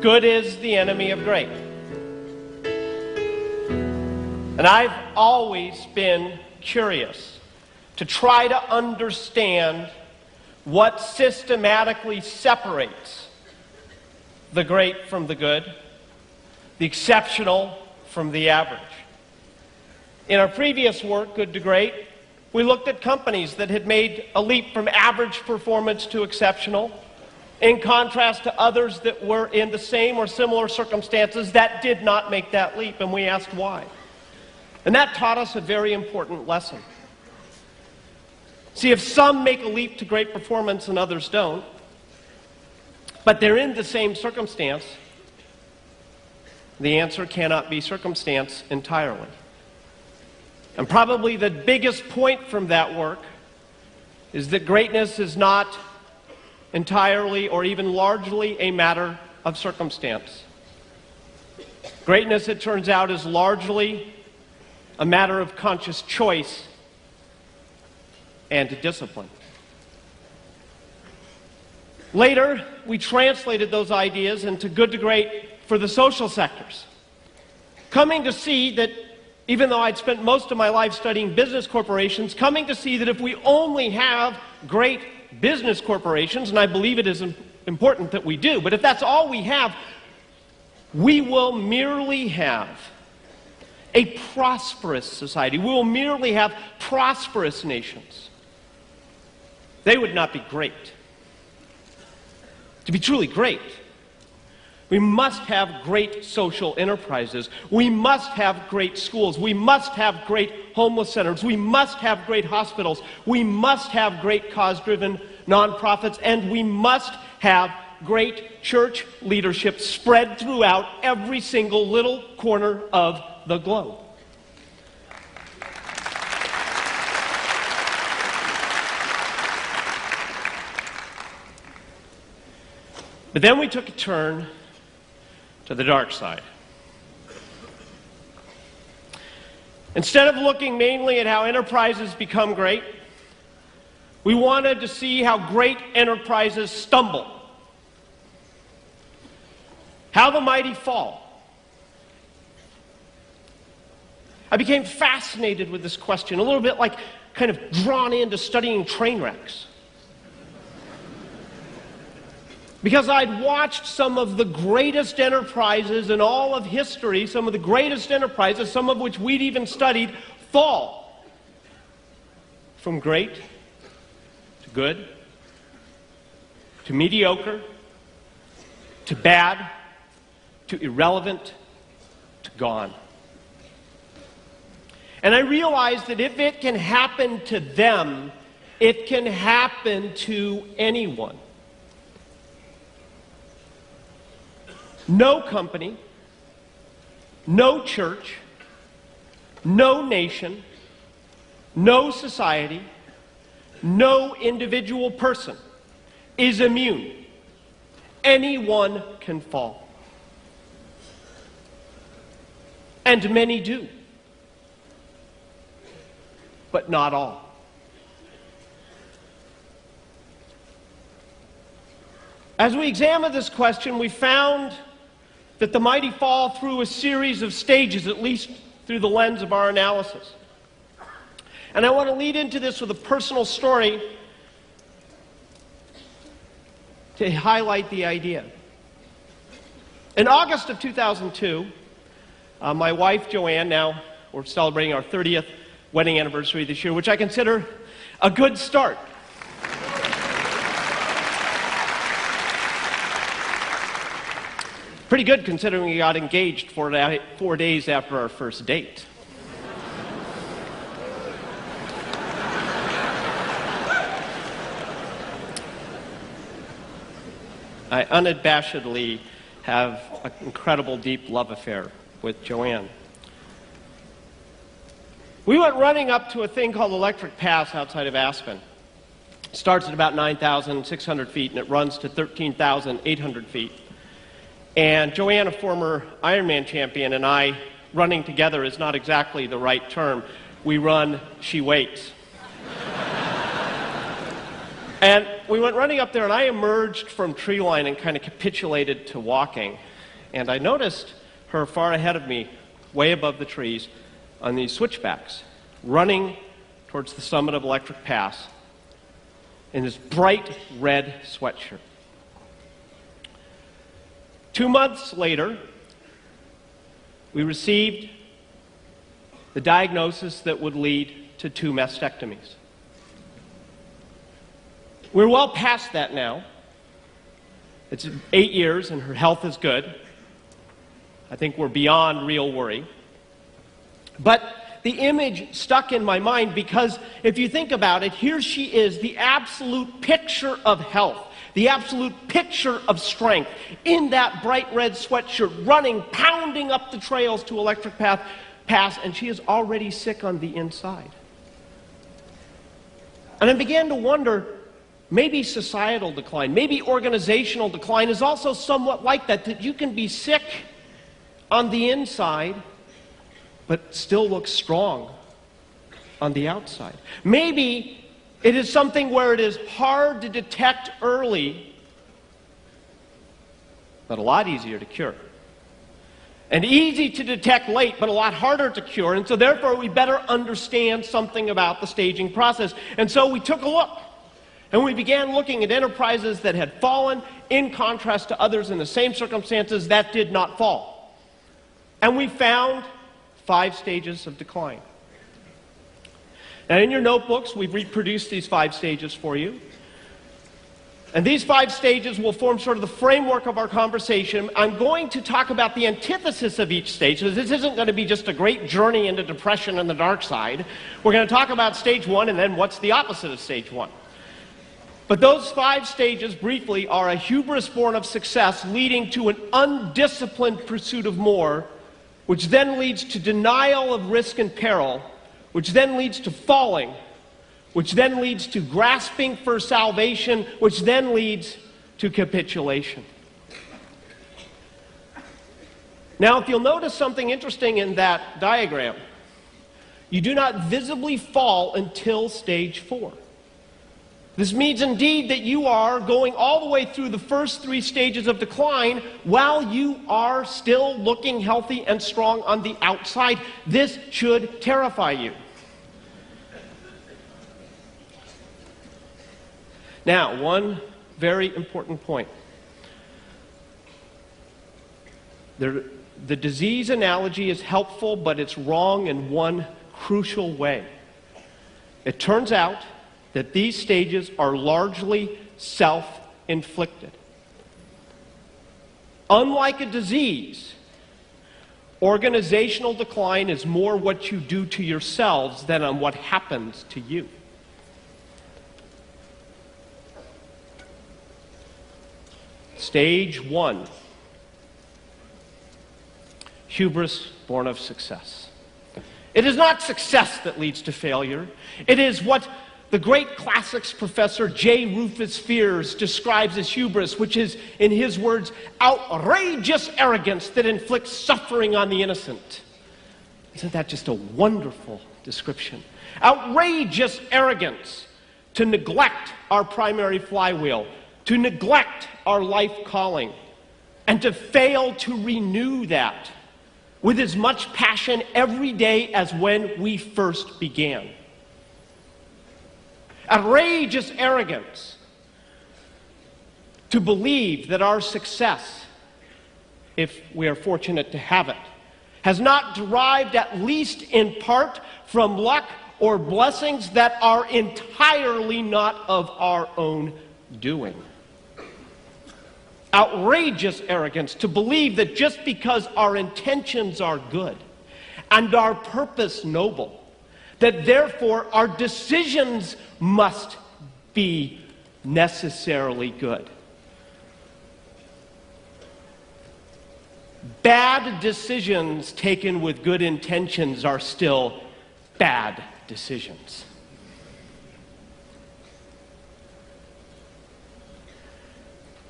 Good is the enemy of great. And I've always been curious to try to understand what systematically separates the great from the good, the exceptional from the average. In our previous work, Good to Great, we looked at companies that had made a leap from average performance to exceptional, in contrast to others that were in the same or similar circumstances that did not make that leap, and we asked why. And that taught us a very important lesson. See, if some make a leap to great performance and others don't, but they're in the same circumstance, the answer cannot be circumstance entirely. And probably the biggest point from that work is that greatness is not entirely or even largely a matter of circumstance. Greatness, it turns out, is largely a matter of conscious choice and discipline. Later, we translated those ideas into Good to Great for the social sectors, coming to see that even though I'd spent most of my life studying business corporations, coming to see that if we only have great business corporations, and I believe it is important that we do, but if that's all we have, we will merely have a prosperous society. We will merely have prosperous nations. They would not be great. To be truly great, we must have great social enterprises. We must have great schools. We must have great homeless centers. We must have great hospitals. We must have great cause-driven nonprofits. And we must have great church leadership spread throughout every single little corner of the globe. But then we took a turn to the dark side. Instead of looking mainly at how enterprises become great, we wanted to see how great enterprises stumble, how the mighty fall. I became fascinated with this question, a little bit like kind of drawn into studying train wrecks. Because I'd watched some of the greatest enterprises in all of history, some of the greatest enterprises, some of which we'd even studied, fall from great to good, to mediocre, to bad, to irrelevant, to gone. And I realized that if it can happen to them, it can happen to anyone. No company, no church, no nation, no society, no individual person is immune. Anyone can fall. And many do. But not all. As we examined this question, we found that the mighty fall through a series of stages, at least through the lens of our analysis. And I want to lead into this with a personal story to highlight the idea. In August of 2002, my wife, Joanne, now we're celebrating our 30th wedding anniversary this year, which I consider a good start. Pretty good considering we got engaged 4 days after our first date. I unabashedly have an incredible deep love affair with Joanne. We went running up to a thing called Electric Pass outside of Aspen. It starts at about 9,600 feet and it runs to 13,800 feet. And Joanne, a former Ironman champion, and I, running together is not exactly the right term. We run, she waits. And we went running up there, and I emerged from tree line and kind of capitulated to walking. and I noticed her far ahead of me, way above the trees, on these switchbacks, running towards the summit of Electric Pass in this bright red sweatshirt. 2 months later, we received the diagnosis that would lead to 2 mastectomies. We're well past that now. It's 8 years and her health is good. I think we're beyond real worry. But the image stuck in my mind because if you think about it, here she is, the absolute picture of health, the absolute picture of strength, in that bright red sweatshirt, running, pounding up the trails to Electric Pass, and she is already sick on the inside. And I began to wonder, maybe societal decline, maybe organizational decline is also somewhat like that, that you can be sick on the inside, but still look strong on the outside. Maybe it is something where it is hard to detect early, but a lot easier to cure. And easy to detect late, but a lot harder to cure. And so therefore we better understand something about the staging process. And so we took a look. And we began looking at enterprises that had fallen in contrast to others in the same circumstances that did not fall. And we found 5 stages of decline. Now in your notebooks, we've reproduced these 5 stages for you. And these 5 stages will form sort of the framework of our conversation. I'm going to talk about the antithesis of each stage. So this isn't going to be just a great journey into depression and the dark side. We're going to talk about stage 1 and then what's the opposite of stage 1. But those 5 stages, briefly, are a hubris born of success leading to an undisciplined pursuit of more, which then leads to denial of risk and peril, which then leads to falling, which then leads to grasping for salvation, which then leads to capitulation. Now, if you'll notice something interesting in that diagram, you do not visibly fall until stage 4. This means indeed that you are going all the way through the first 3 stages of decline while you are still looking healthy and strong on the outside. This should terrify you. Now, one very important point. The disease analogy is helpful, but it's wrong in one crucial way. It turns out that these stages are largely self-inflicted. Unlike a disease, organizational decline is more what you do to yourselves than on what happens to you. Stage 1, hubris born of success. It is not success that leads to failure. It is what the great classics professor J. Rufus Fears describes as hubris, which is, in his words, outrageous arrogance that inflicts suffering on the innocent. Isn't that just a wonderful description? Outrageous arrogance to neglect our primary flywheel, to neglect our life calling, and to fail to renew that with as much passion every day as when we first began. Outrageous arrogance to believe that our success, if we are fortunate to have it, has not derived, at least in part, from luck or blessings that are entirely not of our own doing. Outrageous arrogance to believe that just because our intentions are good and our purpose noble, that therefore our decisions must be necessarily good. Bad decisions taken with good intentions are still bad decisions.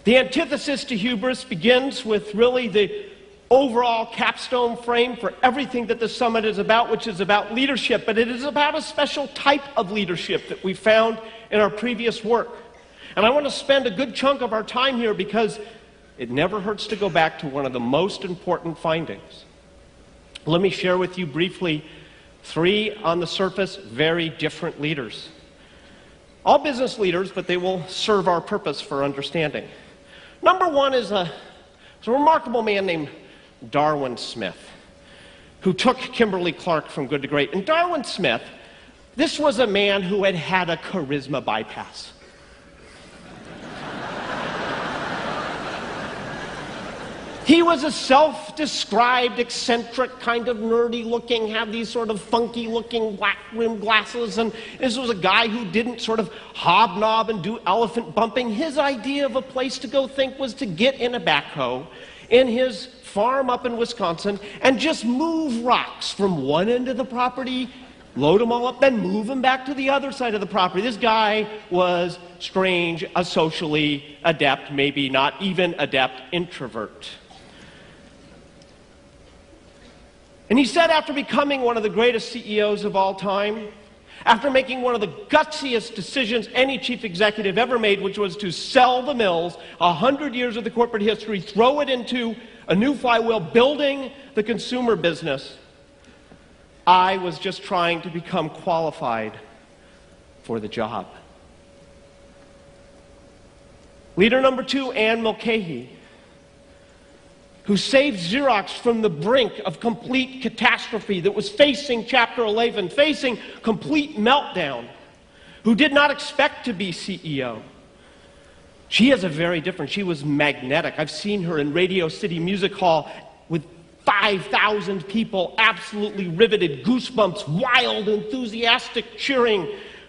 The antithesis to hubris begins with really the overall capstone frame for everything that the summit is about, which is about leadership, but it is about a special type of leadership that we found in our previous work. And I want to spend a good chunk of our time here because it never hurts to go back to one of the most important findings. Let me share with you briefly 3, on the surface, very different leaders. All business leaders, but they will serve our purpose for understanding. Number 1 is a remarkable man named Darwin Smith, who took Kimberly-Clark from good to great. And Darwin Smith, this was a man who had had a charisma bypass. He was a self-described, eccentric, kind of nerdy-looking, had these sort of funky-looking black-rimmed glasses, and this was a guy who didn't sort of hobnob and do elephant bumping. His idea of a place to go think was to get in a backhoe in his farm up in Wisconsin and just move rocks from one end of the property, load them all up, then move them back to the other side of the property. This guy was strange, a socially adept, maybe not even adept introvert. And he said after becoming one of the greatest CEOs of all time, after making one of the gutsiest decisions any chief executive ever made, which was to sell the mills, 100 years of the corporate history, throw it into a new flywheel, building the consumer business, I was just trying to become qualified for the job. Leader number 2, Anne Mulcahy, who saved Xerox from the brink of complete catastrophe, that was facing Chapter 11, facing complete meltdown, who did not expect to be CEO. She is a very different, she was magnetic. I've seen her in Radio City Music Hall with 5,000 people absolutely riveted, goosebumps, wild, enthusiastic cheering,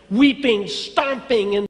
weeping, stomping, and